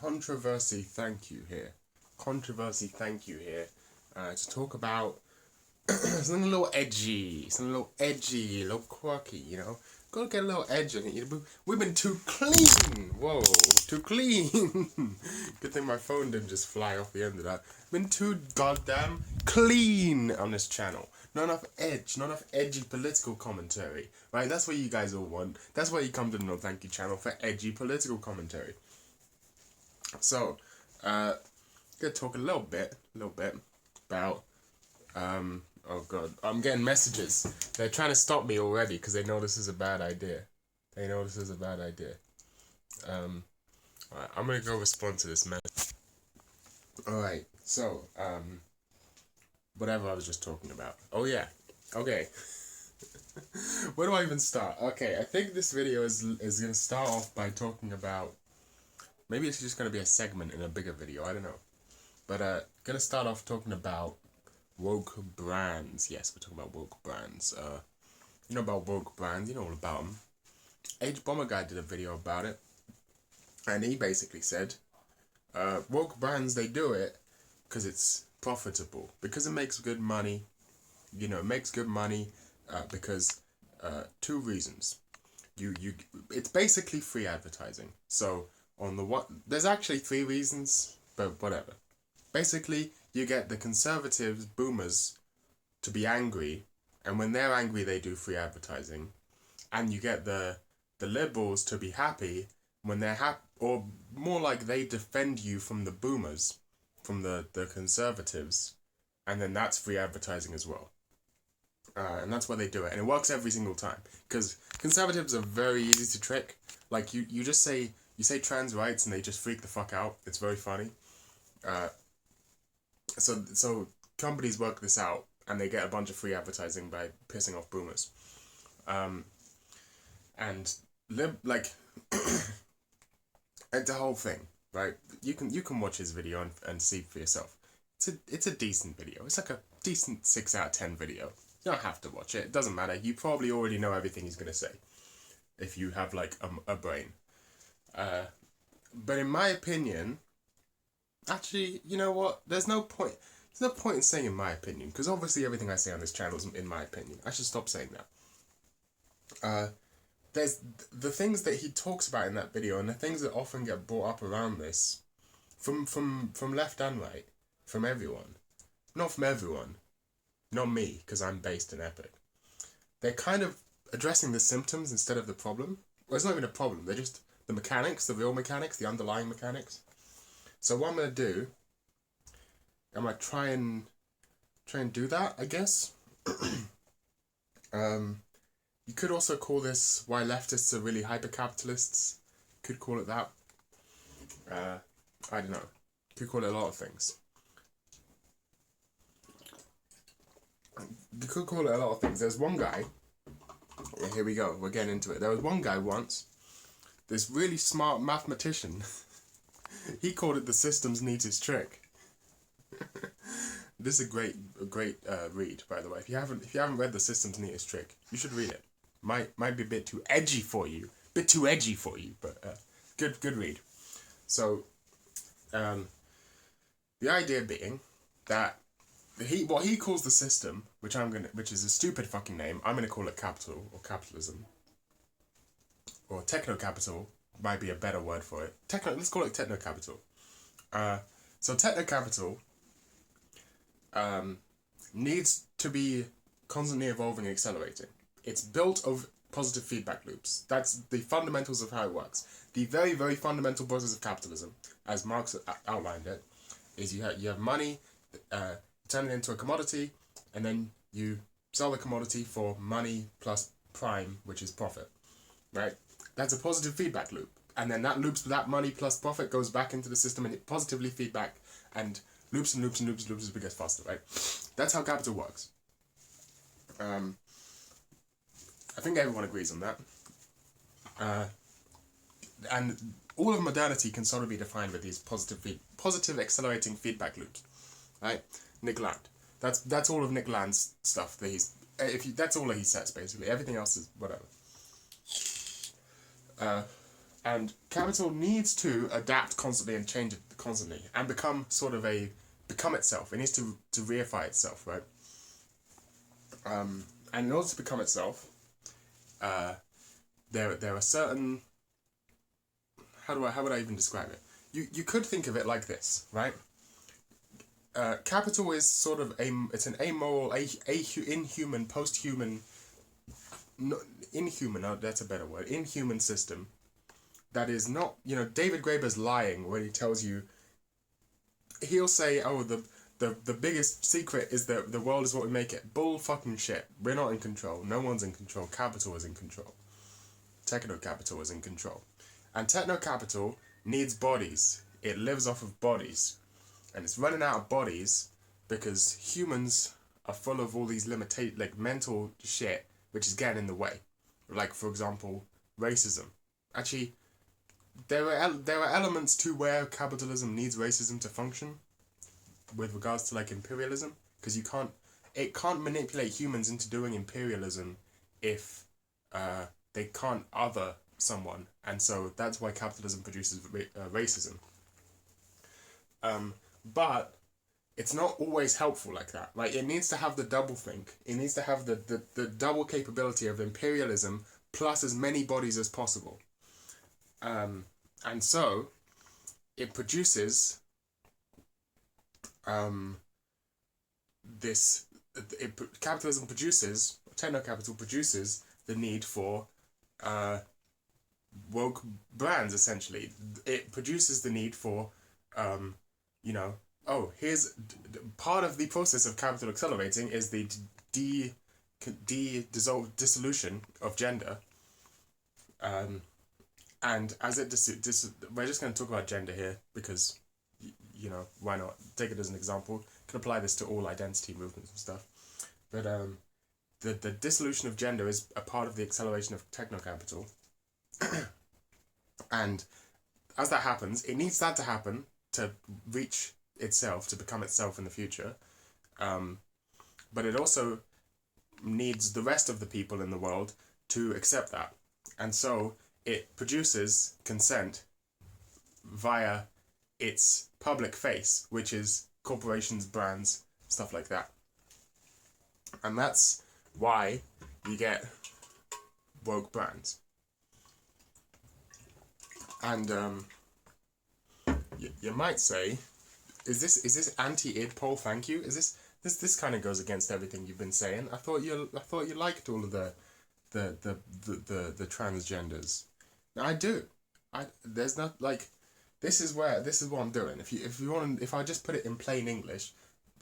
controversy thank you here. To talk about something a little edgy, a little quirky, you know. Gotta get a little edge on it. We've been too clean. Whoa, too clean. Good thing my phone didn't just fly off the end of that. Been too goddamn clean on this channel. Not enough edge, not enough edgy political commentary. Right, that's what you guys all want. That's why you come to the No Thank You channel, for edgy political commentary. So, gonna talk a little bit about, oh god, I'm getting messages. They're trying to stop me already because they know this is a bad idea. Alright, I'm gonna go respond to this message. Alright, so, whatever I was just talking about. Oh yeah, okay. Where do I even start? Okay, I think this video is gonna start off by talking about, maybe it's just gonna be a segment in a bigger video, I don't know. But gonna start off talking about woke brands. Yes, we're talking about woke brands. You know about woke brands, you know all about them. H Bomber Guy did a video about it, and he basically said, woke brands, they do it because it's profitable, because it makes good money. You know, it makes good money because two reasons. It's basically free advertising. So on the one, there's actually three reasons, but whatever. Basically, you get the conservatives, boomers, to be angry, and when they're angry, they do free advertising, and you get the liberals to be happy when they're happy, or more like they defend you from the boomers, from the conservatives, and then that's free advertising as well. And that's why they do it, and it works every single time, because conservatives are very easy to trick. Like, you just say, trans rights and they just freak the fuck out. It's very funny. So companies work this out, and they get a bunch of free advertising by pissing off boomers. And it's a whole thing, right? You can watch his video and see for yourself. It's a decent video. It's like a decent 6 out of 10 video. You don't have to watch it. It doesn't matter. You probably already know everything he's gonna say, if you have like a brain. But in my opinion, actually, you know what? There's no point in saying in my opinion, because obviously everything I say on this channel is in my opinion. I should stop saying that. There's the things that he talks about in that video, and the things that often get brought up around this, from left and right, from everyone. Not from everyone. Not me, because I'm based in Epic. They're kind of addressing the symptoms instead of the problem. Well, it's not even a problem. They're just the mechanics, the real mechanics, the underlying mechanics. So what I'm gonna do, I'm gonna try and do that, I guess. You could also call this why leftists are really hyper-capitalists. Could call it that. I don't know. Could call it a lot of things. You could call it a lot of things. There's one guy. Here we go. We're getting into it. There was one guy once. This really smart mathematician. He called it the system's neatest trick. This is a great read, by the way. If you haven't read the system's neatest trick, you should read it. Might be a bit too edgy for you. But good read. So, the idea being that what he calls the system, which is a stupid fucking name. I'm gonna call it capital or capitalism, or techno-capital might be a better word for it. Let's call it techno-capital. So techno-capital needs to be constantly evolving and accelerating. It's built of positive feedback loops. That's the fundamentals of how it works. The very, very fundamental process of capitalism, as Marx outlined it, is you have money, turn it into a commodity, and then you sell the commodity for money plus prime, which is profit, right? That's a positive feedback loop. And then that money plus profit goes back into the system, and it positively feedback, and loops and loops and loops and loops as it gets faster, right? That's how capital works. I think everyone agrees on that. And all of modernity can sort of be defined with these positive accelerating feedback loops, right? Nick Land. That's all of Nick Land's stuff that that's all that he says basically. Everything else is whatever. And capital needs to adapt constantly and change constantly and become become itself. It needs to reify itself, right? And in order to become itself, uh, there are certain, how would I even describe it? You could think of it like this, right? Capital is sort of it's an amoral, inhuman, post-human, no, inhuman. Oh, that's a better word. Inhuman system that is not. David Graeber's lying when he tells you. He'll say, "Oh, the biggest secret is that the world is what we make it." Bull fucking shit. We're not in control. No one's in control. Capital is in control. Techno capital is in control, and techno capital needs bodies. It lives off of bodies. And it's running out of bodies because humans are full of all these mental shit which is getting in the way. Like, for example, racism. Actually, there are elements to where capitalism needs racism to function with regards to imperialism, because it can't manipulate humans into doing imperialism if they can't other someone, and so that's why capitalism produces racism. But it's not always helpful like that. It needs to have the double think. It needs to have the double capability of imperialism plus as many bodies as possible. And so it produces capitalism produces, techno-capital produces the need for woke brands, essentially. It produces the need for here's part of the process of capital accelerating is the dissolution of gender. And as it we're just going to talk about gender here because, why not? Take it as an example. Can apply this to all identity movements and stuff. But the dissolution of gender is a part of the acceleration of techno-capital. And as that happens, it needs that to happen to reach itself, to become itself in the future. But it also needs the rest of the people in the world to accept that. And so it produces consent via its public face, which is corporations, brands, stuff like that. And that's why you get woke brands. And you might say, is this anti-id poll? Thank you. Is this kind of goes against everything you've been saying? I thought you liked all of the transgenders. Now, I do. There's not this is what I'm doing. If I just put it in plain English,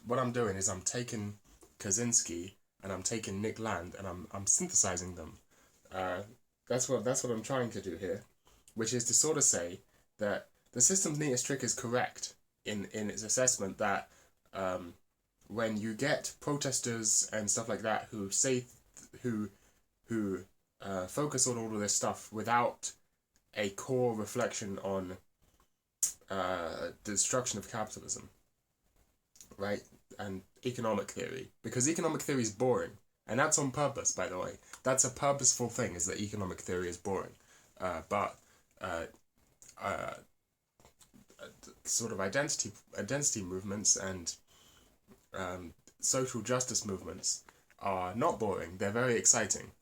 what I'm doing is I'm taking Kaczynski and I'm taking Nick Land and I'm synthesizing them. That's what I'm trying to do here, which is to sort of say that the system's neatest trick is correct in its assessment that when you get protesters and stuff like that who say who focus on all of this stuff without a core reflection on the destruction of capitalism, right, and economic theory, because economic theory is boring, and that's on purpose, by the way. That's a purposeful thing, is that economic theory is boring, but sort of identity movements and social justice movements are not boring. They're very exciting.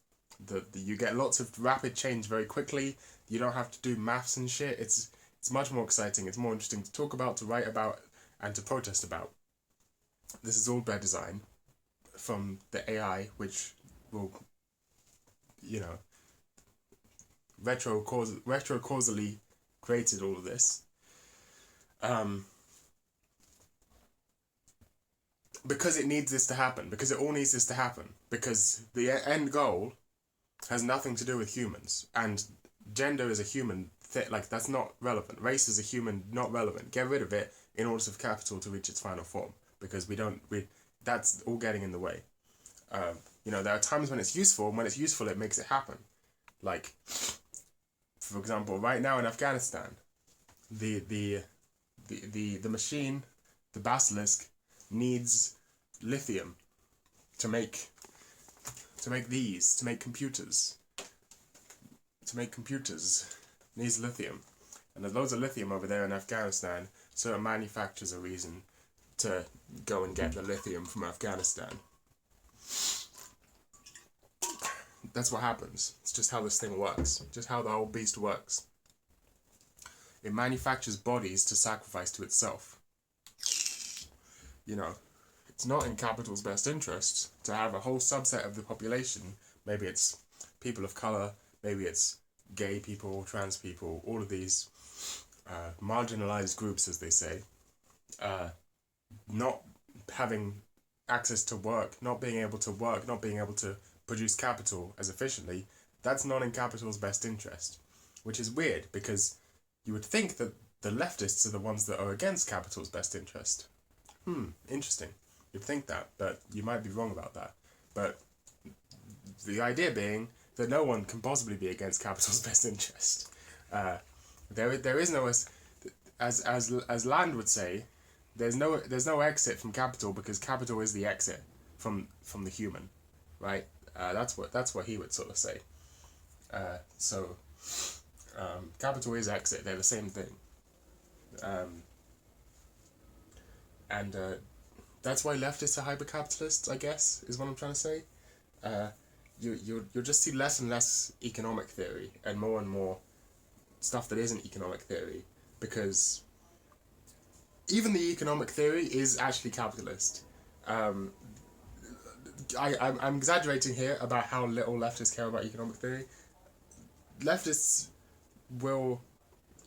You get lots of rapid change very quickly. You don't have to do maths and shit. It's much more exciting. It's more interesting to talk about, to write about, and to protest about. This is all by design from the AI, which will, retrocausally created all of this. Because it needs this to happen. Because it all needs this to happen. Because the end goal has nothing to do with humans, and gender is a human thing. That's not relevant. Race is a human, not relevant. Get rid of it in order for capital to reach its final form, because that's all getting in the way. There are times when it's useful, and when it's useful it makes it happen. For example, right now in Afghanistan, the machine, the basilisk, needs lithium to make computers. needs lithium. And there's loads of lithium over there in Afghanistan, so it manufactures a reason to go and get the lithium from Afghanistan. That's what happens. It's just how this thing works. Just how the whole beast works. It manufactures bodies to sacrifice to itself. You know, it's not in capital's best interest to have a whole subset of the population. Maybe it's people of colour, maybe it's gay people, trans people, all of these marginalised groups, as they say, not having access to work, not being able to work, not being able to produce capital as efficiently. That's not in capital's best interest, which is weird because you would think that the leftists are the ones that are against capital's best interest. Interesting. You'd think that, but you might be wrong about that. But the idea being that no one can possibly be against capital's best interest. There is no, as Land would say, there's no exit from capital because capital is the exit from the human, right? That's what he would sort of say. Capital is exit. They're the same thing. And that's why leftists are hyper-capitalists, I guess, is what I'm trying to say. You'll just see less and less economic theory and more stuff that isn't economic theory, because even the economic theory is actually capitalist. I'm exaggerating here about how little leftists care about economic theory. Leftists will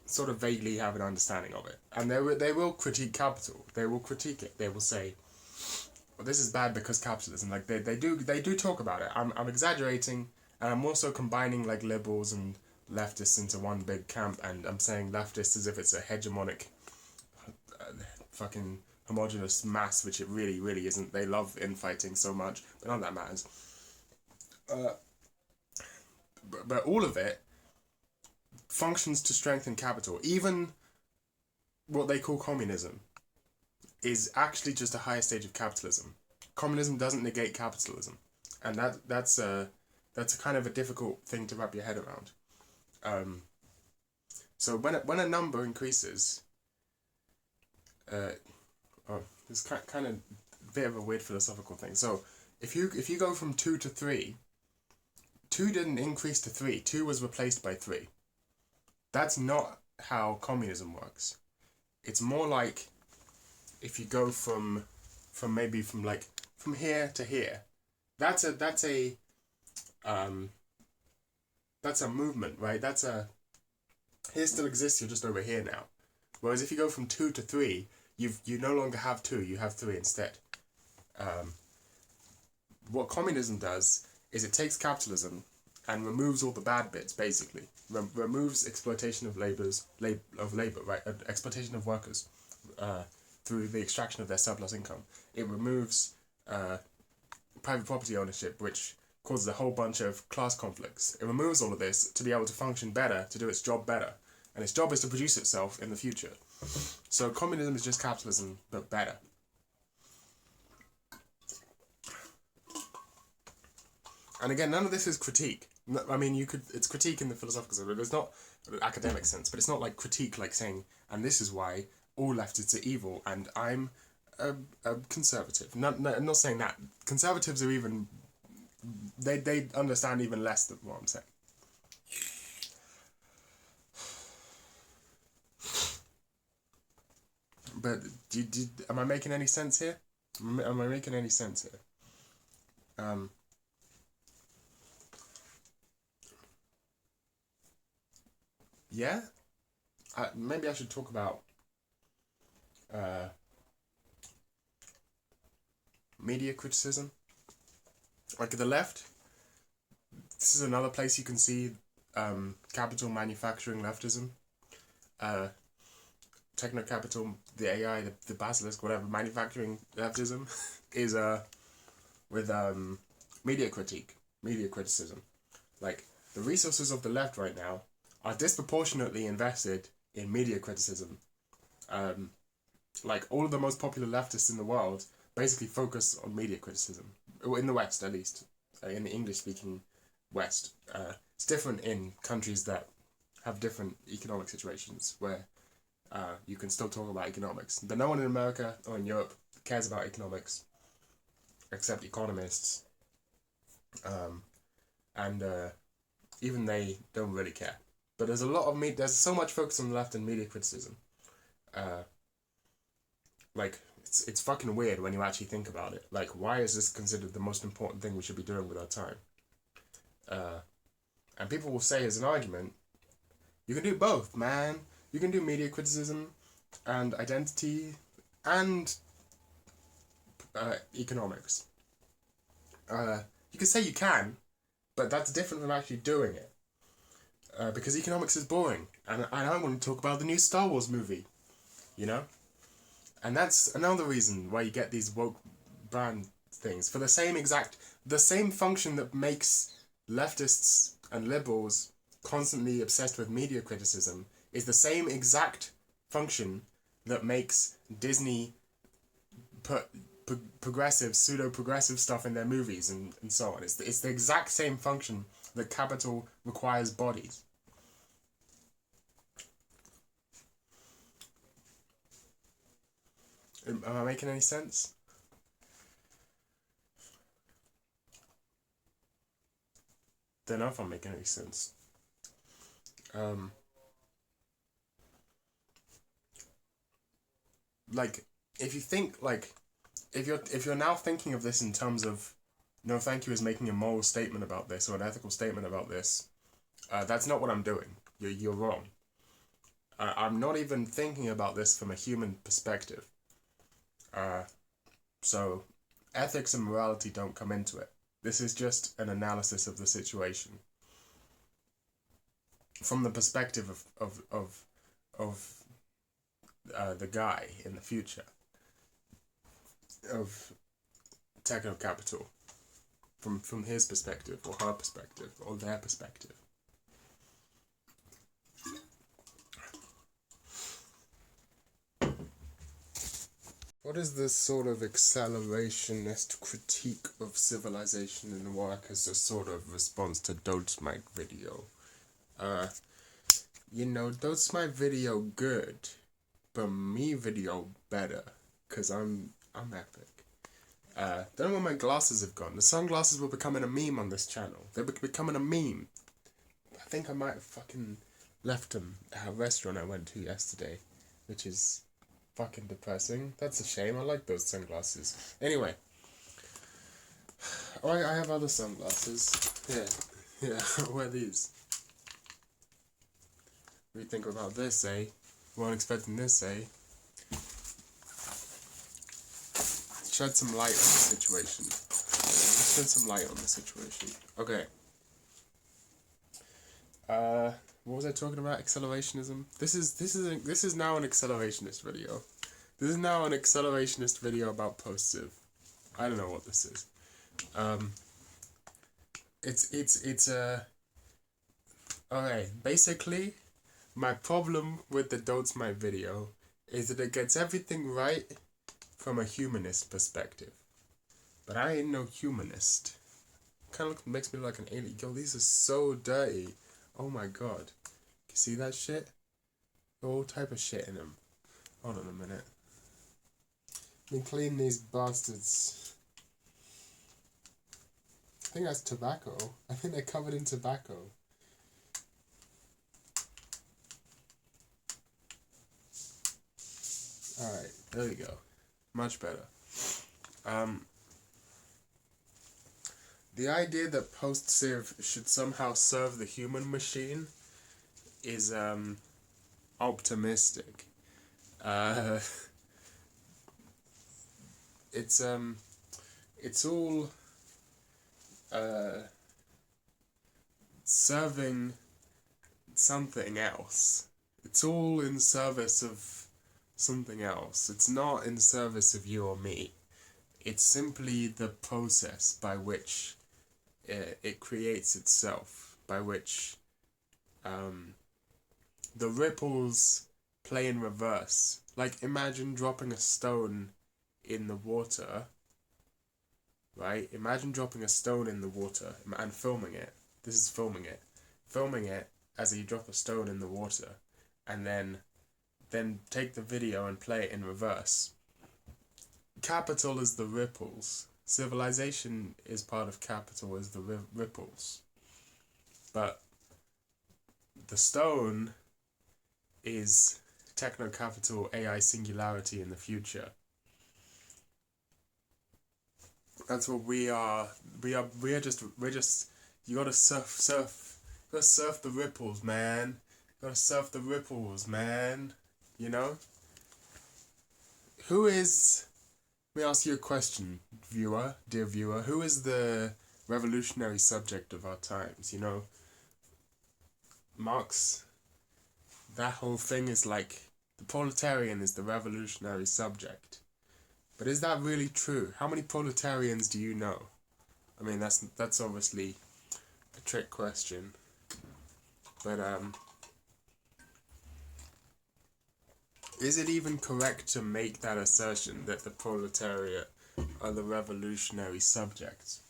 sort of vaguely have an understanding of it, and they will critique capital. They will critique it. They will say, well, this is bad because capitalism. Like they do talk about it. I'm exaggerating, and I'm also combining like liberals and leftists into one big camp, and I'm saying leftists as if it's a hegemonic fucking homogenous mass, which it really isn't. They love infighting so much, but none of that matters. But all of it functions to strengthen capital. Even what they call communism is actually just a higher stage of capitalism. Communism doesn't negate capitalism, and that's a kind of a difficult thing to wrap your head around. So when a number increases, it's kind of a bit of a weird philosophical thing. So if you go from 2 to 3, 2 didn't increase to 3. 2 was replaced by 3. That's not how communism works. It's more like if you go from here to here. That's a movement, right? Here still exists. You're just over here now. Whereas if you go from 2 to 3, you no longer have 2. You have 3 instead. What communism does is it takes capitalism and removes all the bad bits, basically. Removes exploitation of labor, right? Exploitation of workers through the extraction of their surplus income. It removes private property ownership, which causes a whole bunch of class conflicts. It removes all of this to be able to function better, to do its job better. And its job is to produce itself in the future. So communism is just capitalism, but better. And again, none of this is critique. I mean, it's critique in the philosophical sense, but it's not academic sense, but it's not like critique like saying, and this is why all leftists are evil, and I'm a conservative. No, I'm not saying that. Conservatives are even, they understand even less than what I'm saying. But am I making any sense here? Am I making any sense here? Yeah? Maybe I should talk about media criticism. Like the left, this is another place you can see capital manufacturing leftism. Techno-capital, the AI, the basilisk, whatever, manufacturing leftism is with media criticism. Like, the resources of the left right now are disproportionately invested in media criticism. Like, all of the most popular leftists in the world basically focus on media criticism. In the West, at least. In the English-speaking West. It's different in countries that have different economic situations where you can still talk about economics. But no one in America or in Europe cares about economics except economists, and even they don't really care. But there's a lot of there's so much focus on the left and media criticism. Like, it's fucking weird when you actually think about it. Like, why is this considered the most important thing we should be doing with our time? And people will say as an argument, you can do both, man. You can do media criticism and identity and economics. You can say you can, but that's different from actually doing it. Because economics is boring, and I want to talk about the new Star Wars movie, you know? And that's another reason why you get these woke brand things. For the same function that makes leftists and liberals constantly obsessed with media criticism is the same exact function that makes Disney put progressive, pseudo-progressive stuff in their movies and so on. It's the exact same function that capital requires bodies. Am I making any sense? Don't know if I'm making any sense. Like, if you think, like, if you're now thinking of this in terms of No Thank You is making a moral statement about this or an ethical statement about this, that's not what I'm doing. You're wrong. I'm not even thinking about this from a human perspective. So ethics and morality don't come into it. This is just an analysis of the situation from the perspective of the guy in the future, of techno capital, from his perspective or her perspective or their perspective. What is this sort of accelerationist critique of civilization in work as a sort of response to Dote's video? Dote's video good, but me video better, cause I'm epic. Don't know where my glasses have gone. The sunglasses were becoming a meme on this channel. They're becoming a meme. I think I might have fucking left them at a restaurant I went to yesterday, which is fucking depressing. That's a shame. I like those sunglasses. Anyway. Oh, I have other sunglasses. Yeah, I'll wear these. What do you think about this, eh? Weren't expecting this, eh? Shed some light on the situation. Let's shed some light on the situation. Okay. What was I talking about? Accelerationism. This is now an accelerationist video. This is now an accelerationist video about post-civ. I don't know what this is. Okay. Basically, my problem with the Dote's My video is that it gets everything right from a humanist perspective. But I ain't no humanist. Kind of makes me like an alien. Yo, these are so dirty. Oh my god. You see that shit? All type of shit in them. Hold on a minute. Let me clean these bastards. I think that's tobacco. I think they're covered in tobacco. Alright, there we go. Much better. The idea that post-civ should somehow serve the human machine is optimistic. It's all serving something else. It's all in service of something else. It's not in service of you or me. It's simply the process by which it creates itself, by which the ripples play in reverse. Like, imagine dropping a stone in the water, right? Imagine dropping a stone in the water and filming it. This is filming it. Filming it as you drop a stone in the water, and then take the video and play it in reverse. Capital is the ripples. Civilization is part of capital as the ripples. But the stone is techno-capital AI singularity in the future. That's what we are. We're just. You gotta surf. You gotta surf the ripples, man. You gotta surf the ripples, man. You know. Who is? Let me ask you a question, dear viewer. Who is the revolutionary subject of our times? You know. Marx. That whole thing is like the proletarian is the revolutionary subject. But is that really true? How many proletarians do you know? I mean, that's obviously a trick question. But is it even correct to make that assertion that the proletariat are the revolutionary subjects?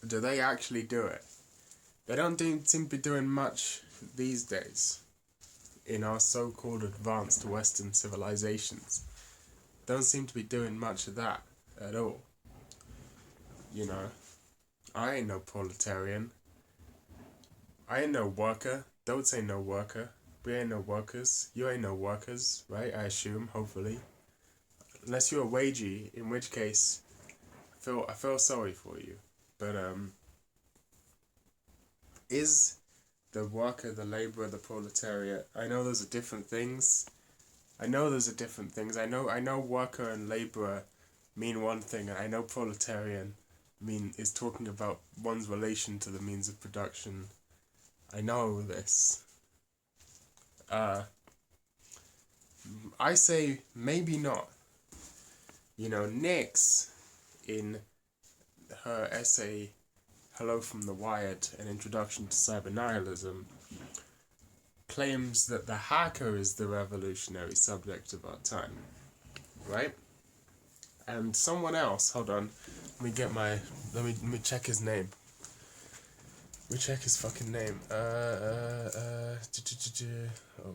Do they actually do it? They don't seem to be doing much these days in our so-called advanced Western civilizations. Don't seem to be doing much of that at all. You know, I ain't no proletarian. I ain't no worker. Don't say no worker. We ain't no workers. You ain't no workers, right? I assume, hopefully. Unless you're a wagey, in which case, I feel sorry for you. But is the worker, the labourer, the proletariat? I know those are different things. I know worker and labourer mean one thing, and I know proletarian is talking about one's relation to the means of production. I know this. I say maybe not. You know, Nix, in her essay Hello from the Wired, An Introduction to Cybernihilism, claims that the hacker is the revolutionary subject of our time, right? And someone else, hold on, let me check his name. Let me check his fucking name. Oh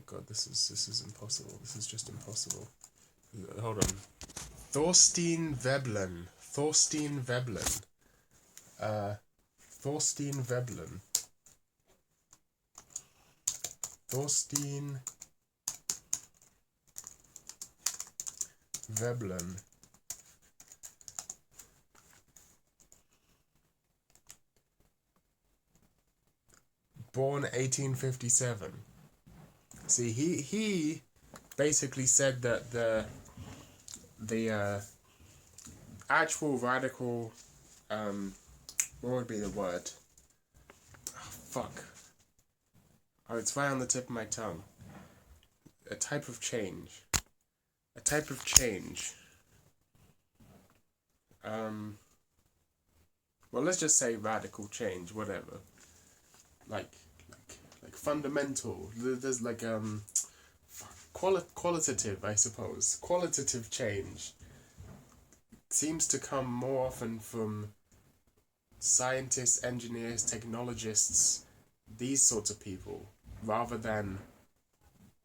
god, this is impossible. This is just impossible. Hold on. Thorstein Veblen. Thorstein Veblen. Thorstein Veblen. Born 1857. See, he basically said that the actual radical, what would be the word? Oh, fuck. Oh, it's right on the tip of my tongue. A type of change. Well, let's just say radical change, whatever. Like fundamental. There's like qualitative, I suppose. Qualitative change seems to come more often from scientists, engineers, technologists, these sorts of people, rather than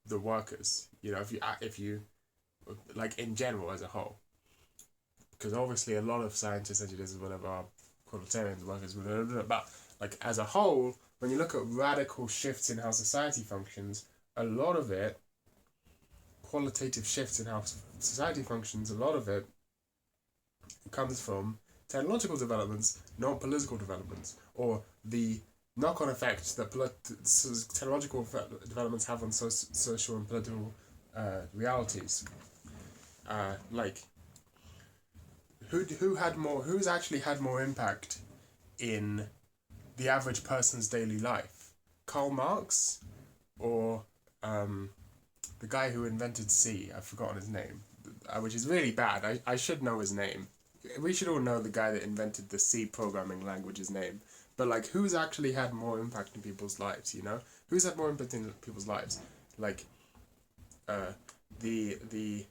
the workers. You know, if you like in general as a whole, because obviously a lot of scientists, engineers, and whatever are proletarians, workers, blah, blah, blah, but like as a whole, when you look at radical shifts in how society functions, a lot of it, qualitative shifts in how society functions, a lot of it comes from technological developments, not political developments, or the knock-on effects that technological developments have on social and political realities. Like, who's actually had more impact in the average person's daily life? Karl Marx, or the guy who invented C? I've forgotten his name, which is really bad. I should know his name. We should all know the guy that invented the C programming language's name. But like, who's actually had more impact in people's lives? You know, who's had more impact in people's lives? Like, the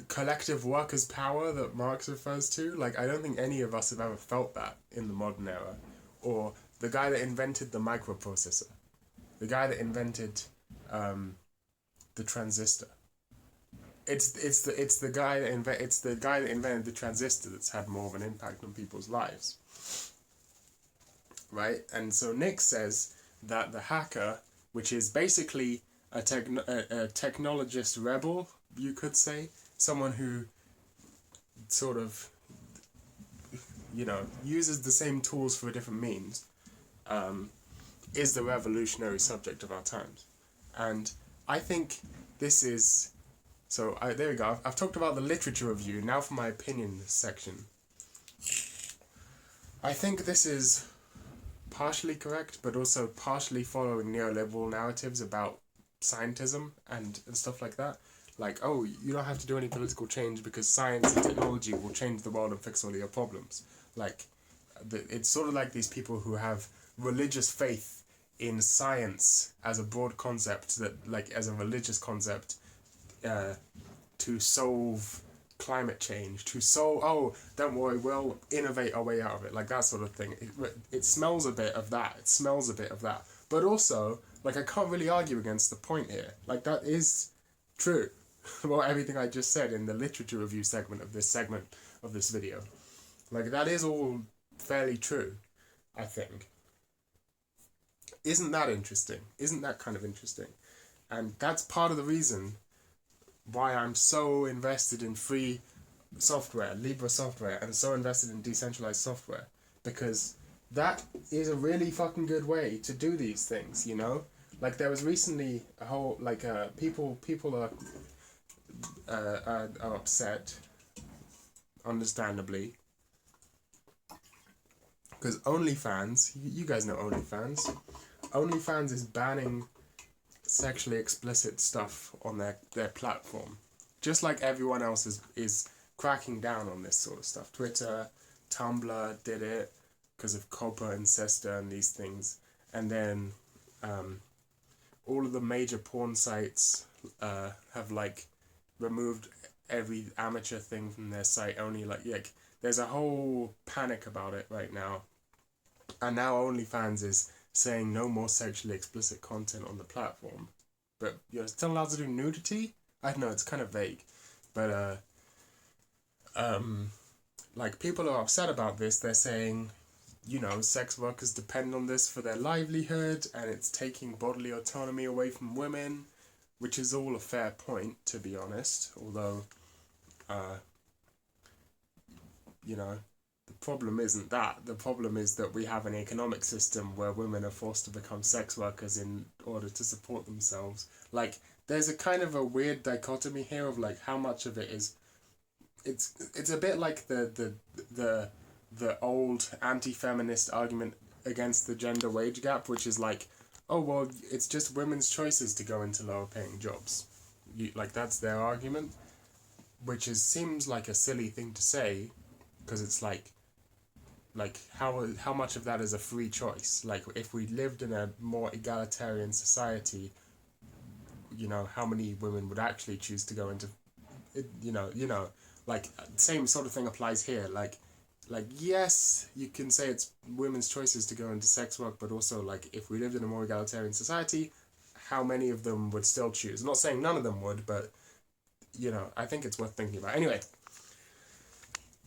collective workers' power that Marx refers to. Like, I don't think any of us have ever felt that in the modern era, or the guy that invented the microprocessor, the guy that invented the transistor. It's the guy that invented the transistor that's had more of an impact on people's lives, right? And so Nick says that the hacker, which is basically a technologist rebel, you could say, someone who sort of, uses the same tools for a different means, is the revolutionary subject of our times. And I think this is... So, there we go. I've talked about the literature review. Now for my opinion section. I think this is partially correct, but also partially following neoliberal narratives about scientism and stuff like that. Like, oh, you don't have to do any political change because science and technology will change the world and fix all your problems. Like, it's sort of like these people who have religious faith in science as a broad concept, that, like, as a religious concept, to solve climate change, don't worry, we'll innovate our way out of it, like that sort of thing. It smells a bit of that. But also, like, I can't really argue against the point here. Like, that is true. Well, everything I just said in the literature review segment of this video. Like, that is all fairly true, I think. Isn't that interesting? Isn't that kind of interesting? And that's part of the reason why I'm so invested in free software, Libre software, and so invested in decentralized software. Because that is a really fucking good way to do these things, you know? Like, there was recently a whole, like, people are upset, understandably, because OnlyFans, you guys know OnlyFans. OnlyFans is banning sexually explicit stuff on their platform, just like everyone else is cracking down on this sort of stuff. Twitter, Tumblr did it because of Copa and Sesta and these things, and then all of the major porn sites have, like, removed every amateur thing from their site. Only like there's a whole panic about it right now, and now OnlyFans is saying no more sexually explicit content on the platform, but you're still allowed to do nudity. I don't know, it's kind of vague, but like, people are upset about this. They're saying, sex workers depend on this for their livelihood, and it's taking bodily autonomy away from women, which is all a fair point, to be honest, although, the problem isn't that. The problem is that we have an economic system where women are forced to become sex workers in order to support themselves. Like, there's a kind of a weird dichotomy here of, like, how much of it is... It's a bit like the old anti-feminist argument against the gender wage gap, which is like, oh, well, it's just women's choices to go into lower paying jobs. Like, that's their argument, which seems like a silly thing to say, because it's like how much of that is a free choice? Like, if we lived in a more egalitarian society, how many women would actually choose to go into, like, same sort of thing applies here. Like, yes, you can say it's women's choices to go into sex work, but also, like, if we lived in a more egalitarian society, how many of them would still choose? I'm not saying none of them would, but, I think it's worth thinking about. Anyway,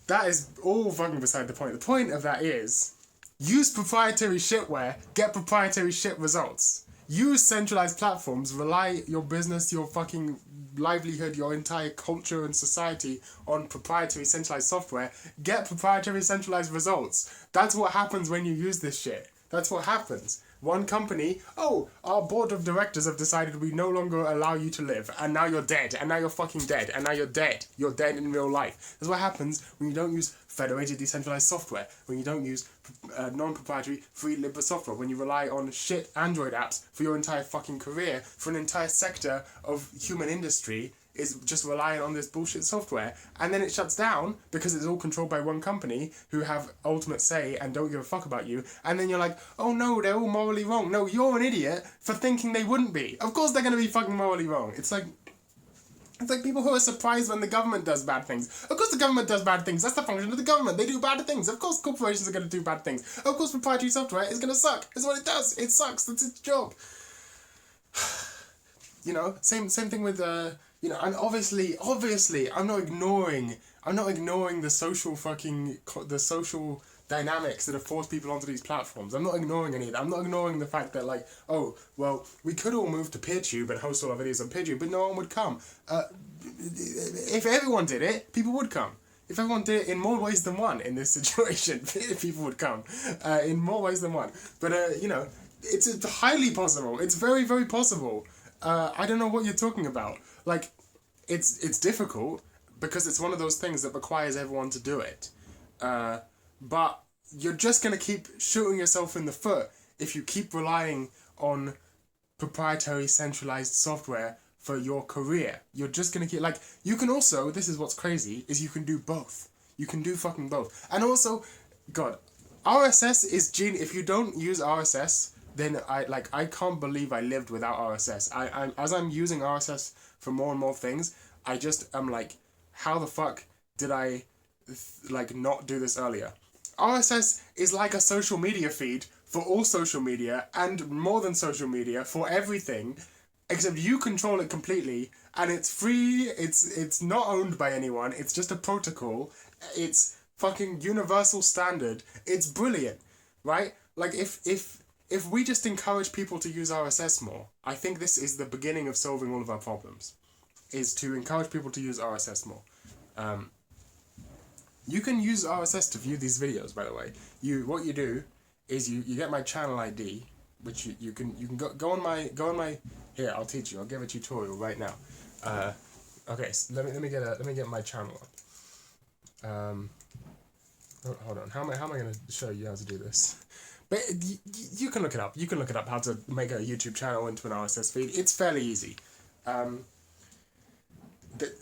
that is all fucking beside the point. The point of that is, use proprietary shitware, get proprietary shit results. Use centralized platforms, rely your business, your fucking livelihood, your entire culture and society on proprietary centralized software, get proprietary centralized results. That's what happens when you use this shit. That's what happens. One company, our board of directors have decided we no longer allow you to live, and now you're dead, and now you're fucking dead, and now you're dead. You're dead in real life. That's what happens when you don't use federated decentralized software, when you don't use non-proprietary free Libre software, when you rely on shit Android apps for your entire fucking career, for an entire sector of human industry is just relying on this bullshit software, and then it shuts down because it's all controlled by one company who have ultimate say and don't give a fuck about you, and then you're like, oh no, they're all morally wrong. No, you're an idiot for thinking they wouldn't be. Of course they're going to be fucking morally wrong. It's like, It's like people who are surprised when the government does bad things. Of course the government does bad things. That's the function of the government. They do bad things. Of course corporations are going to do bad things. Of course proprietary software is going to suck. It's what it does. It sucks. That's its job. You know, same thing with you know, and obviously, I'm not ignoring the social dynamics that have forced people onto these platforms. I'm not ignoring any of that. I'm not ignoring the fact that, like, oh, well, we could all move to PeerTube and host all our videos on PeerTube, but no one would come. If everyone did it, people would come. If everyone did it in more ways than one in this situation, people would come in more ways than one. But, you know, it's highly possible. It's very, very possible. I don't know what you're talking about. Like, it's difficult because it's one of those things that requires everyone to do it. But you're just going to keep shooting yourself in the foot if you keep relying on proprietary centralized software for your career. You're just going to keep, like, you can also, this is what's crazy, is you can do both. You can do fucking both. And also, God, RSS is if you don't use RSS, then I can't believe I lived without RSS. As I'm using RSS for more and more things, I just am like, how the fuck did I like not do this earlier? RSS is like a social media feed for all social media and more than social media for everything, except you control it completely, and it's free. It's not owned by anyone. It's just a protocol. It's fucking universal standard. It's brilliant, right? Like if we just encourage people to use RSS more, I think this is the beginning of solving all of our problems, is to encourage people to use RSS more. You can use RSS to view these videos, by the way. What you do is you get my channel ID, which you can go on my here, I'll teach you. I'll give a tutorial right now. Okay, so let me get my channel up. Hold on. How am I going to show you how to do this? But you can look it up. You can look it up how to make a YouTube channel into an RSS feed. It's fairly easy.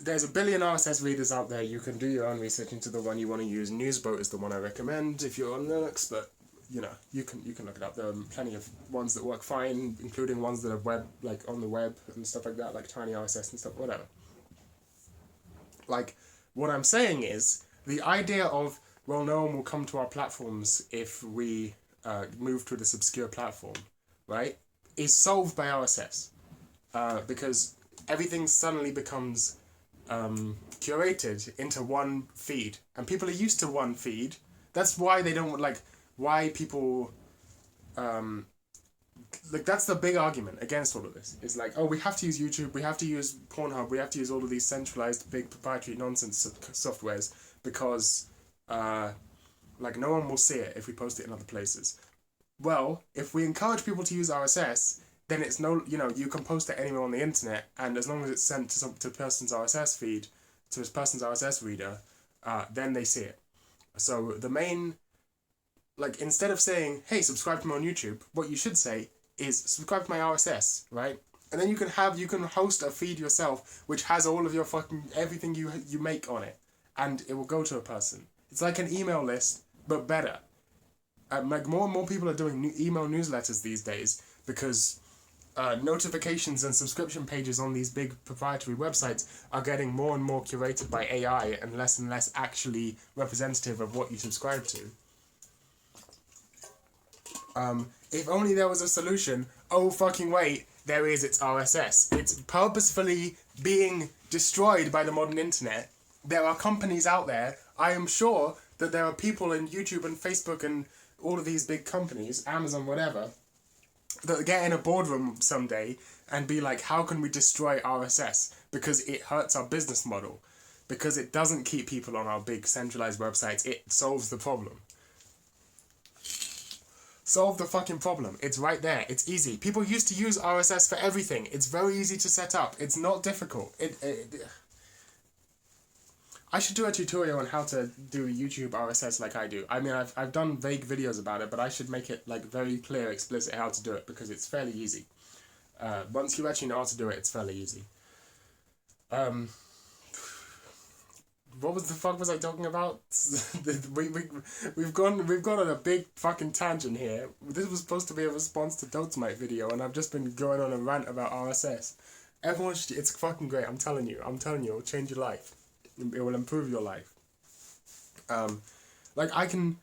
There's a billion RSS readers out there. You can do your own research into the one you want to use. Newsboat is the one I recommend if you're on Linux, but you know, you can look it up. There are plenty of ones that work fine, including ones that are on the web and stuff like that, like Tiny RSS and stuff, whatever. Like, what I'm saying is, the idea of, well, no one will come to our platforms if we move to this obscure platform, right, is solved by RSS. Because everything suddenly becomes curated into one feed, and people are used to one feed. That's why they don't why people that's the big argument against all of this. It's like, oh, we have to use YouTube, we have to use Pornhub, we have to use all of these centralized big proprietary nonsense softwares because no one will see it if we post it in other places. Well, if we encourage people to use RSS, then it's you can post it anywhere on the internet, and as long as it's sent to a person's RSS feed, to his person's RSS reader, then they see it. So the main, instead of saying, hey, subscribe to me on YouTube, what you should say is subscribe to my RSS, right? And then you can host a feed yourself, which has all of your everything you make on it, and it will go to a person. It's like an email list, but better. More and more people are doing email newsletters these days because notifications and subscription pages on these big proprietary websites are getting more and more curated by AI and less actually representative of what you subscribe to. If only there was a solution. Oh, fucking wait, there is. It's RSS. It's purposefully being destroyed by the modern internet. There are companies out there. I am sure that there are people in YouTube and Facebook and all of these big companies, Amazon, whatever, that get in a boardroom someday and be like, how can we destroy RSS? Because it hurts our business model. Because it doesn't keep people on our big centralized websites. It solves the problem. Solve the fucking problem. It's right there. It's easy. People used to use RSS for everything. It's very easy to set up. It's not difficult. I should do a tutorial on how to do YouTube RSS like I do. I mean, I've done vague videos about it, but I should make it very clear, explicit how to do it because it's fairly easy. Once you actually know how to do it, it's fairly easy. What was the fuck was I talking about? We've gone on a big fucking tangent here. This was supposed to be a response to Dotemite video, and I've just been going on a rant about RSS. Everyone should. It's fucking great. I'm telling you. It will change your life. It will improve your life. Like I can.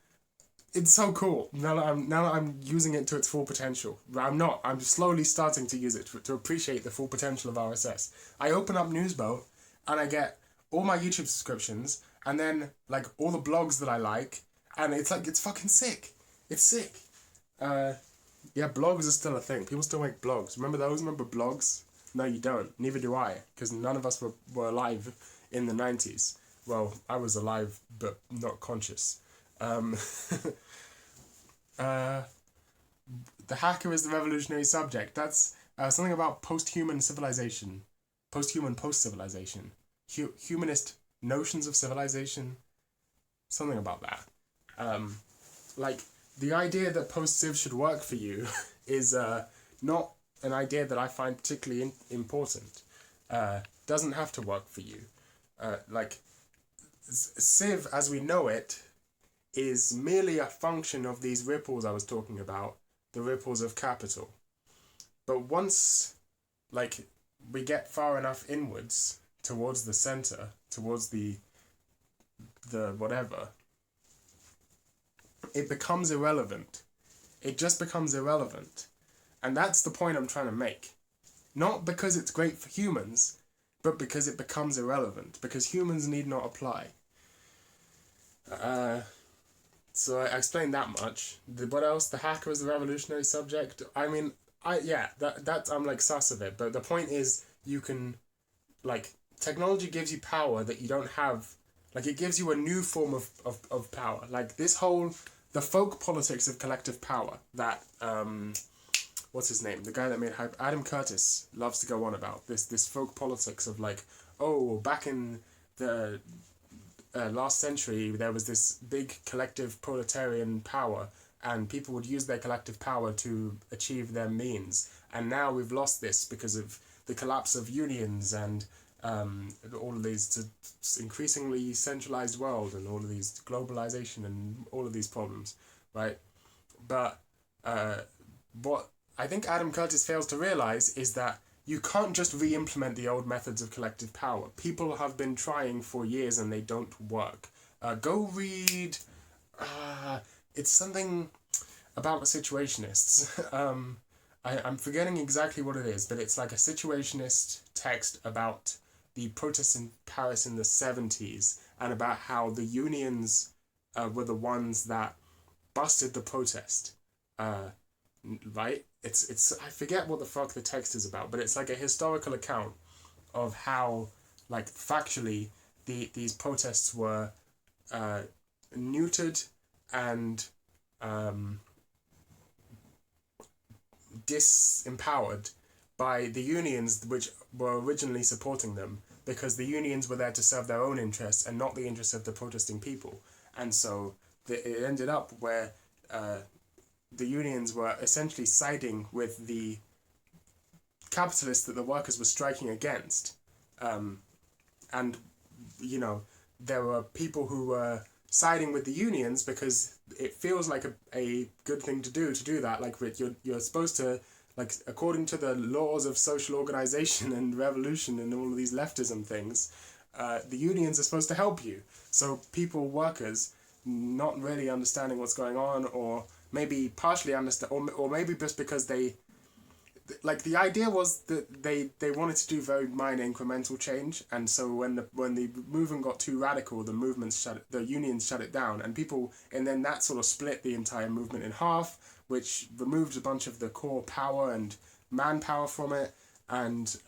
It's so cool now that I'm using it to its full potential. I'm not. I'm slowly starting to use it to appreciate the full potential of RSS. I open up Newsboat and I get all my YouTube subscriptions and then like all the blogs that I like, and it's like it's fucking sick. It's sick. Yeah, blogs are still a thing. People still make blogs. Remember those? Remember blogs? No, you don't. Neither do I, because none of us were alive in the 90s. Well, I was alive, but not conscious. Um, the hacker is the revolutionary subject. That's something about post-human civilization. Post-human post-civilization. Humanist notions of civilization. Something about that. Like, the idea that post-civ should work for you is not an idea that I find particularly important. Doesn't have to work for you. Like, civ as we know it is merely a function of these ripples I was talking about, the ripples of capital. But once, like, we get far enough inwards towards the center, towards the whatever, it becomes irrelevant. It just becomes irrelevant. And that's the point I'm trying to make. Not because it's great for humans, but because it becomes irrelevant. Because humans need not apply. So I explained that much. What else? The hacker is the revolutionary subject. I mean, that I'm like sus of it. But the point is, you can, like, technology gives you power that you don't have. Like, it gives you a new form of power. Like, the folk politics of collective power that, what's his name? The guy that made Hype, Adam Curtis, loves to go on about. This folk politics of, like, oh, back in the last century, there was this big collective proletarian power, and people would use their collective power to achieve their means. And now we've lost this because of the collapse of unions and all of these increasingly centralized world and all of these globalization and all of these problems, right? But what I think Adam Curtis fails to realize is that you can't just re-implement the old methods of collective power. People have been trying for years and they don't work. Go read... it's something about the Situationists. I'm forgetting exactly what it is, but it's like a Situationist text about the protests in Paris in the 70s and about how the unions were the ones that busted the protest. Right? It's I forget what the fuck the text is about, but it's like a historical account of how, like, factually these protests were neutered and disempowered by the unions which were originally supporting them, because the unions were there to serve their own interests and not the interests of the protesting people. And so it ended up where the unions were essentially siding with the capitalists that the workers were striking against. And, you know, there were people who were siding with the unions because it feels like a good thing to do that. Like, you're supposed to, like, according to the laws of social organization and revolution and all of these leftism things, the unions are supposed to help you. So workers, not really understanding what's going on, or maybe partially understand, or maybe just because they, like, the idea was that they wanted to do very minor incremental change, and so when the movement got too radical, the unions shut it down, and then that sort of split the entire movement in half, which removed a bunch of the core power and manpower from it, and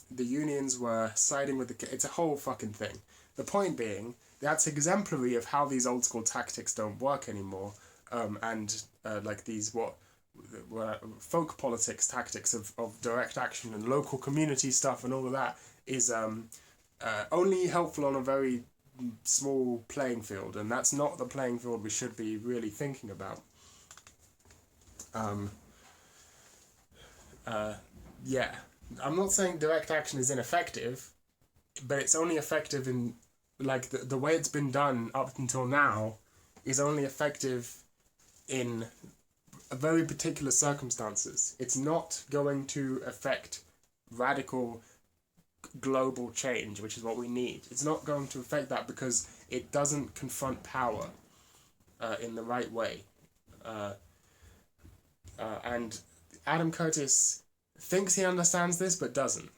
the unions were siding with it's a whole fucking thing. The point being, that's exemplary of how these old school tactics don't work anymore. Like these folk politics tactics of direct action and local community stuff and all of that is only helpful on a very small playing field, and that's not the playing field we should be really thinking about. Yeah, I'm not saying direct action is ineffective, but it's only effective in, like, the way it's been done up until now is only effective in very particular circumstances. It's not going to affect radical global change, which is what we need. It's not going to affect that because it doesn't confront power in the right way. And Adam Curtis thinks he understands this, but doesn't.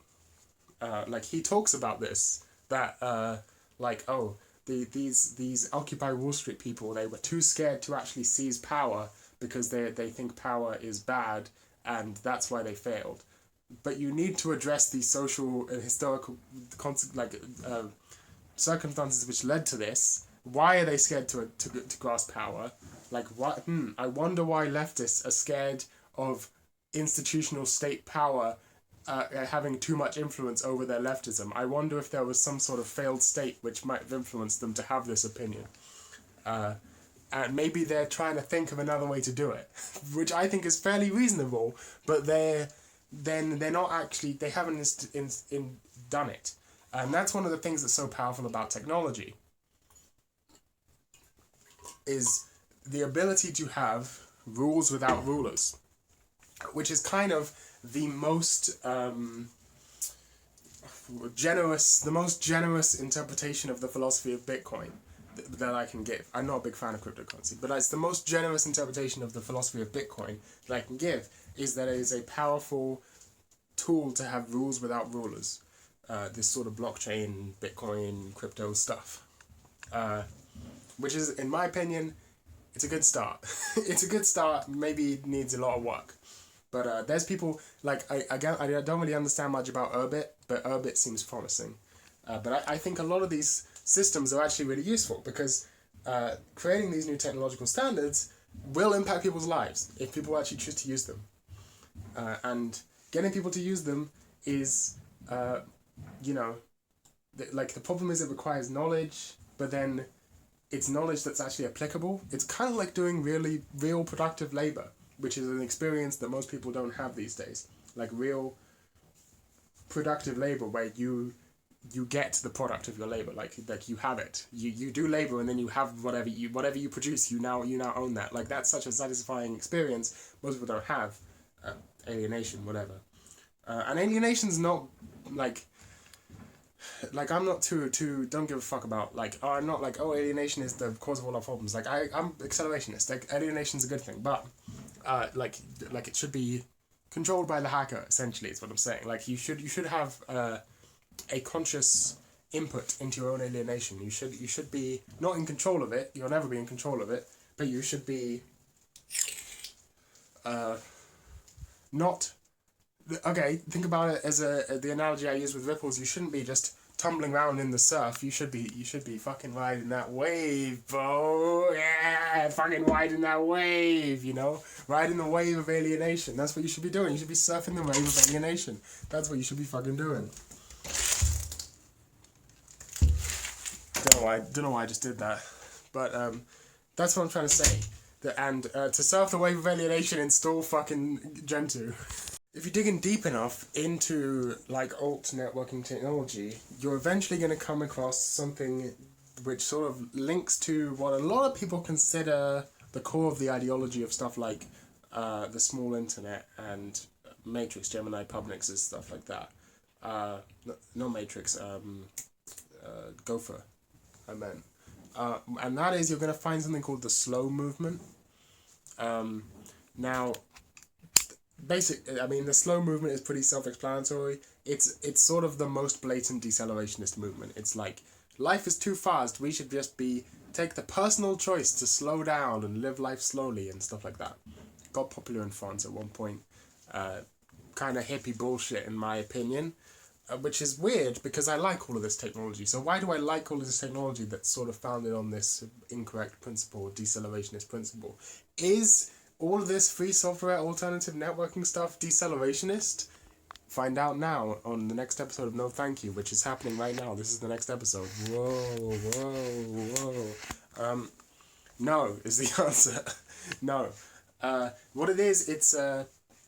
Like, he talks about this, that, these Occupy Wall Street people, they were too scared to actually seize power because they think power is bad, and that's why they failed. But you need to address the social and historical circumstances which led to this. Why are they scared to grasp power? Like, what? I wonder why leftists are scared of institutional state power having too much influence over their leftism. I wonder if there was some sort of failed state which might have influenced them to have this opinion. And maybe they're trying to think of another way to do it, which I think is fairly reasonable, but they're not actually, they haven't done it. And that's one of the things that's so powerful about technology, is the ability to have rules without rulers, which is kind of the most generous interpretation of the philosophy of Bitcoin that I can give. I'm not a big fan of cryptocurrency, but it's the most generous interpretation of the philosophy of Bitcoin that I can give, is that it is a powerful tool to have rules without rulers. This sort of blockchain, Bitcoin, crypto stuff. Which is, in my opinion, it's a good start. It's a good start, maybe it needs a lot of work. But there's people, like, I don't really understand much about Urbit, but Urbit seems promising. But I think a lot of these systems are actually really useful, because creating these new technological standards will impact people's lives if people actually choose to use them. And getting people to use them is, the problem is it requires knowledge, but then it's knowledge that's actually applicable. It's kind of like doing real productive labor, which is an experience that most people don't have these days. Like real productive labor where you get the product of your labor, like you have it. You do labor and then you have whatever you produce, you now own that. Like, that's such a satisfying experience most people don't have. Alienation, whatever. And alienation's not like I'm not too don't give a fuck about I'm not like, oh, alienation is the cause of all our problems. Like, I'm accelerationist. Like, alienation's a good thing, but like it should be controlled by the hacker, essentially, is what I'm saying. Like, you should have a conscious input into your own alienation. You should be not in control of it. You'll never be in control of it, but you should be not. Okay, think about it as the analogy I use with ripples. You shouldn't be just tumbling around in the surf. You should be fucking riding that wave, bro. Yeah, fucking riding that wave, riding the wave of alienation. That's what you should be doing. You should be surfing the wave of alienation. That's what you should be fucking doing. Don't know why I just did that, but that's what I'm trying to say. To surf the wave of alienation, install fucking Gentoo. If you're digging deep enough into alt networking technology, you're eventually going to come across something which sort of links to what a lot of people consider the core of the ideology of stuff like the small internet and Matrix, Gemini, Publixes, stuff like that. No Matrix, Gopher, I meant. And that is, you're going to find something called the slow movement. Now, the slow movement is pretty self-explanatory. It's sort of the most blatant decelerationist movement. It's like, life is too fast, we should just take the personal choice to slow down and live life slowly and stuff like that. Got popular in France at one point. Kind of hippie bullshit, in my opinion. Which is weird, because I like all of this technology. So why do I like all of this technology that's sort of founded on this incorrect principle, decelerationist principle? Is all of this free software, alternative networking stuff decelerationist? Find out now on the next episode of No Thank You, which is happening right now. This is the next episode. Whoa. No is the answer. No. What it is, it's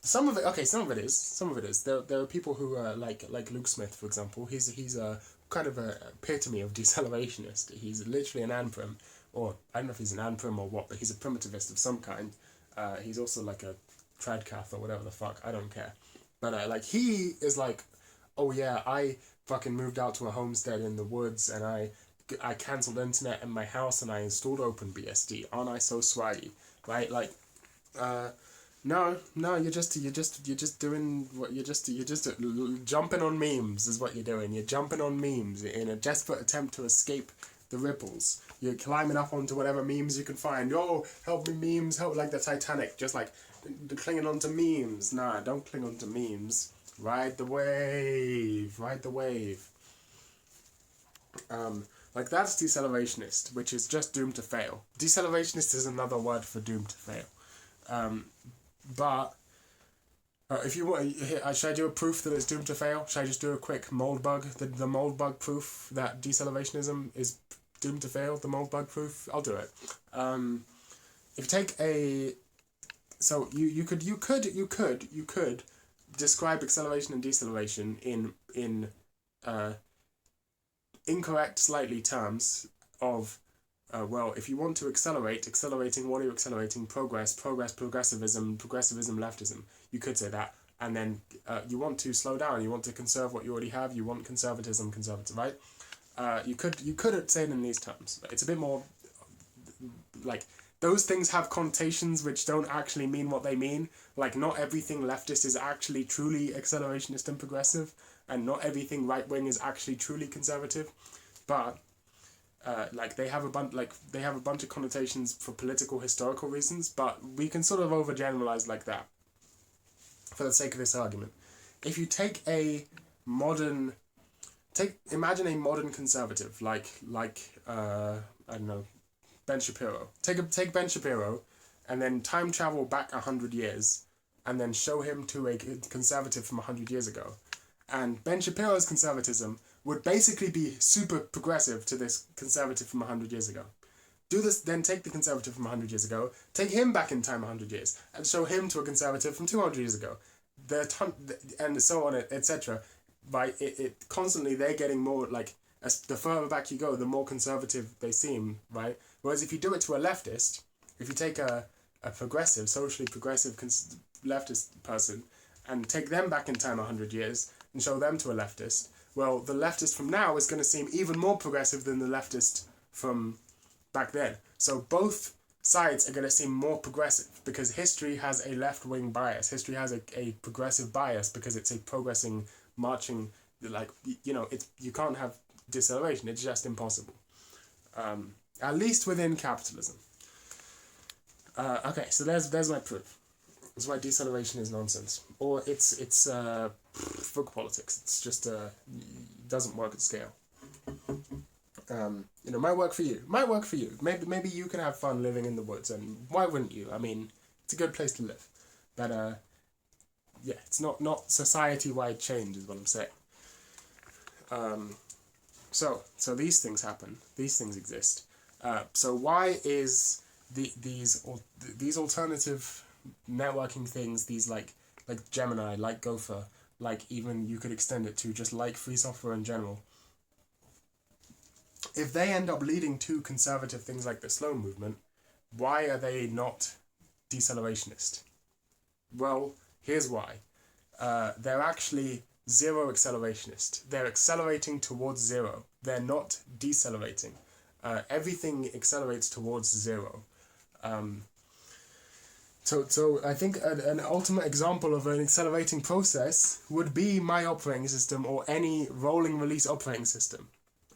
some of it is. There are people who are like Luke Smith, for example. He's a kind of a epitome of decelerationist. He's literally an anprim, or I don't know if he's an anprim or what, but he's a primitivist of some kind. He's also like a tradcath or whatever the fuck. I don't care. But he is like oh yeah, I fucking moved out to a homestead in the woods and I cancelled internet in my house and I installed OpenBSD. Aren't I so swaggy? Right? Like, no, no, you're just doing what you're just jumping on memes is what you're doing. You're jumping on memes in a desperate attempt to escape the ripples. You're climbing up onto whatever memes you can find. Oh, help me memes, help, like the Titanic, just like clinging onto memes. Nah, don't cling onto memes. Ride the wave, ride the wave. Like that's decelerationist, which is just doomed to fail. Decelerationist is another word for doomed to fail. But if you want, should I do a proof that it's doomed to fail? Should I just do a quick mold bug? The mold bug proof that decelerationism is doomed to fail. The mold bug proof. I'll do it. If you take a, so you could describe acceleration and deceleration in incorrect slightly terms of. Well, if you want to accelerating, what are you accelerating? Progressivism, leftism. You could say that. And then you want to slow down, you want to conserve what you already have, you want conservatism, right? You could say it in these terms. It's a bit more, like, those things have connotations which don't actually mean what they mean. Like, not everything leftist is actually truly accelerationist and progressive, and not everything right-wing is actually truly conservative. But like they have a bunch of connotations for political historical reasons, but we can sort of overgeneralize like that for the sake of this argument. If you take imagine a modern conservative like I don't know, Ben Shapiro. Take Ben Shapiro and then time travel back 100 years and then show him to a conservative from 100 years ago. And Ben Shapiro's conservatism would basically be super progressive to this conservative from 100 years ago. Do this, then take the conservative from 100 years ago, take him back in time 100 years, and show him to a conservative from 200 years ago. And so on, etc. By it constantly, they're getting more, like, as the further back you go, the more conservative they seem, right? Whereas if you do it to a leftist, if you take a progressive, socially progressive leftist person, and take them back in time 100 years, and show them to a leftist, well, the leftist from now is going to seem even more progressive than the leftist from back then. So both sides are going to seem more progressive because history has a left-wing bias. History has a progressive bias because it's a progressing, marching, like, you can't have deceleration. It's just impossible. At least within capitalism. Okay, so there's my proof. That's why deceleration is nonsense. Or it's book politics. It's just doesn't work at scale. Might work for you. Might work for you. Maybe you can have fun living in the woods, and why wouldn't you? I mean, it's a good place to live. But yeah, it's not society-wide change is what I'm saying. So these things happen. These things exist. So why is these alternative networking things, these like Gemini, like Gopher, like even you could extend it to just like free software in general, if they end up leading to conservative things like the slow movement, why are they not decelerationist? Well, here's why. They're actually zero accelerationist. They're accelerating towards zero. They're not decelerating. Everything accelerates towards zero. So I think an ultimate example of an accelerating process would be my operating system or any rolling release operating system.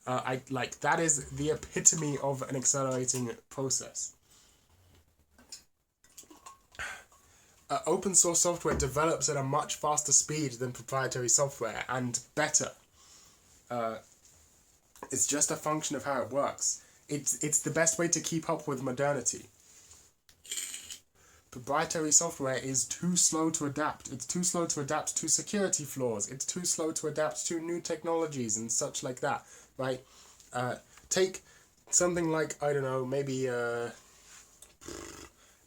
That is the epitome of an accelerating process. Open source software develops at a much faster speed than proprietary software, and better. It's just a function of how it works. It's the best way to keep up with modernity. Proprietary software is too slow to adapt. It's too slow to adapt to security flaws. It's too slow to adapt to new technologies and such like that, right? Take something like, I don't know, maybe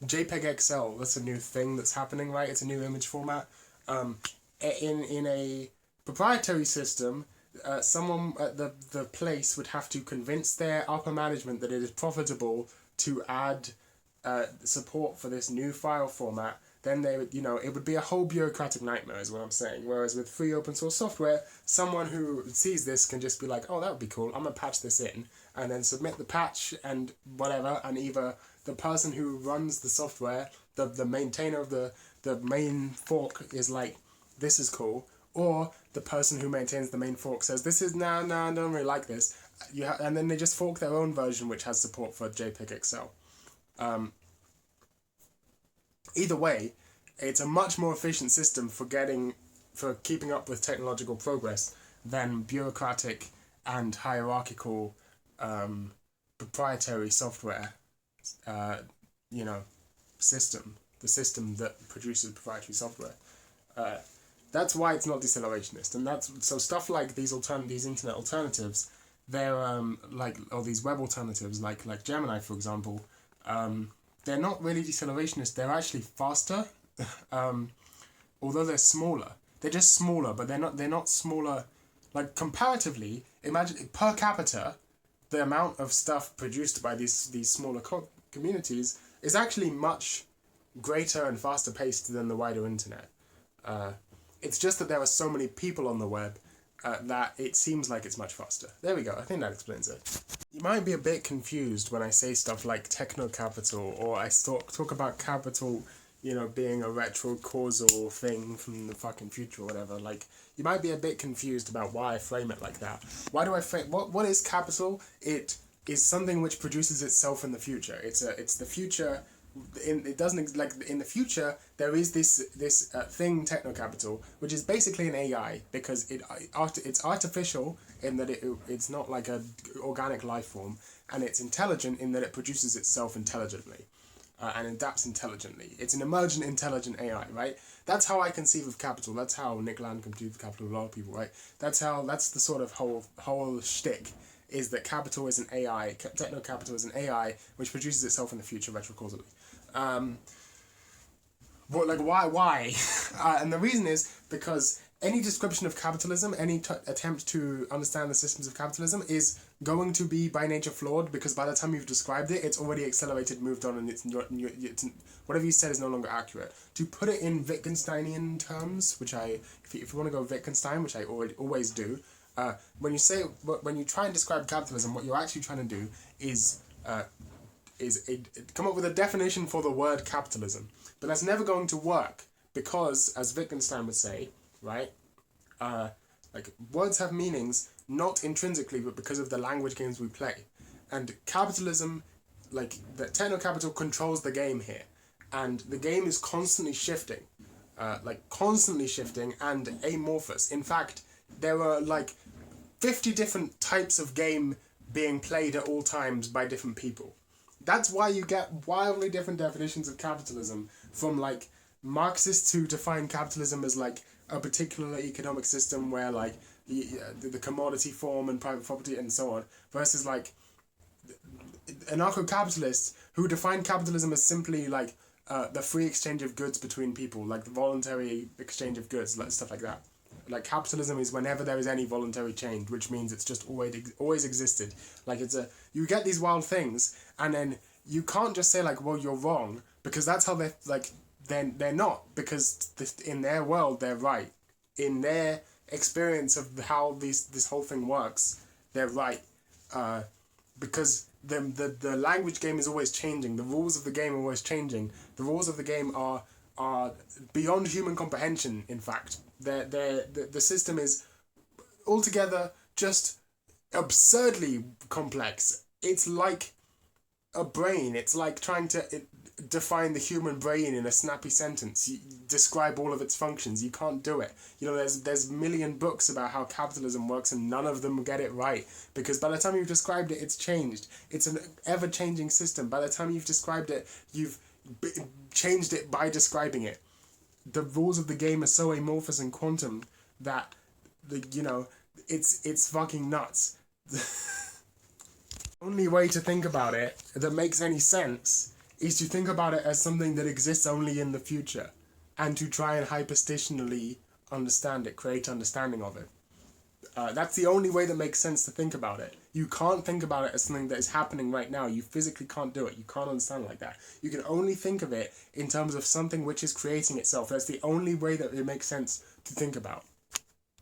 JPEG XL. That's a new thing that's happening, right? It's a new image format. In a proprietary system, someone at the place would have to convince their upper management that it is profitable to add support for this new file format. then they would, it would be a whole bureaucratic nightmare is what I'm saying. Whereas with free open source software, someone who sees this can just be like, oh, that would be cool, I'm going to patch this in, and then submit the patch and whatever, and either the person who runs the software, the maintainer of the main fork is like, this is cool, or the person who maintains the main fork says, this is, no, I don't really like this, and then they just fork their own version which has support for JPEG XL. Either way, it's a much more efficient system for keeping up with technological progress than bureaucratic and hierarchical proprietary software system, the system that produces proprietary software. That's why it's not decelerationist, and so stuff like these internet alternatives, they're these web alternatives like Gemini, for example. They're not really decelerationist. They're actually faster, although they're smaller. They're just smaller, but they're not smaller. Like comparatively, imagine per capita, the amount of stuff produced by these smaller communities is actually much greater and faster paced than the wider internet. It's just that there are so many people on the web that it seems like it's much faster. There we go. I think that explains it. You might be a bit confused when I say stuff like techno-capital, or I talk about capital, being a retro-causal thing from the fucking future or whatever. Like, you might be a bit confused about why I frame it like that. Why do I frame... What is capital? It is something which produces itself in the future. It's the future... It doesn't in the future there is this thing, techno-capital, which is basically an AI, because it's artificial in that it's not like a organic life form, and it's intelligent in that it produces itself intelligently and adapts intelligently. It's an emergent intelligent AI, right? That's how I conceive of capital. That's how Nick Land conceived of capital, a lot of people, right? That's the sort of whole shtick, is that capital is an AI, techno-capital is an AI which produces itself in the future retrocausally. Why? And the reason is because any description of capitalism, any attempt to understand the systems of capitalism is going to be by nature flawed, because by the time you've described it, it's already accelerated, moved on, and it's whatever you said is no longer accurate. To put it in Wittgensteinian terms, which if you want to go Wittgenstein, which I always do, when you try and describe capitalism, what you're actually trying to do is come up with a definition for the word capitalism. But that's never going to work, because, as Wittgenstein would say, right, words have meanings not intrinsically, but because of the language games we play. And capitalism, the techno-capital controls the game here. And the game is constantly shifting. And amorphous. In fact, there are 50 different types of game being played at all times by different people. That's why you get wildly different definitions of capitalism, from Marxists who define capitalism as a particular economic system where the commodity form and private property and so on, versus anarcho-capitalists who define capitalism as simply the free exchange of goods between people, the voluntary exchange of goods, stuff like that. Capitalism is whenever there is any voluntary change, which means it's just always existed. You get these wild things, and then you can't just say well, you're wrong, because that's how they're not, because in their world they're right. In their experience of how this whole thing works, they're right. Because the language game is always changing. The rules of the game are always changing. The rules of the game are beyond human comprehension, in fact. The system is altogether just absurdly complex. It's like a brain. It's like trying to define the human brain in a snappy sentence. You describe all of its functions. You can't do it. There's a million books about how capitalism works, and none of them get it right, because by the time you've described it, it's changed. It's an ever-changing system. By the time you've described it, you've changed it by describing it. The rules of the game are so amorphous and quantum that it's fucking nuts. The only way to think about it that makes any sense is to think about it as something that exists only in the future, and to try and hyperstitionally understand it, create understanding of it. That's the only way that makes sense to think about it. You can't think about it as something that is happening right now. You physically can't do it. You can't understand it like that. You can only think of it in terms of something which is creating itself. That's the only way that it makes sense to think about.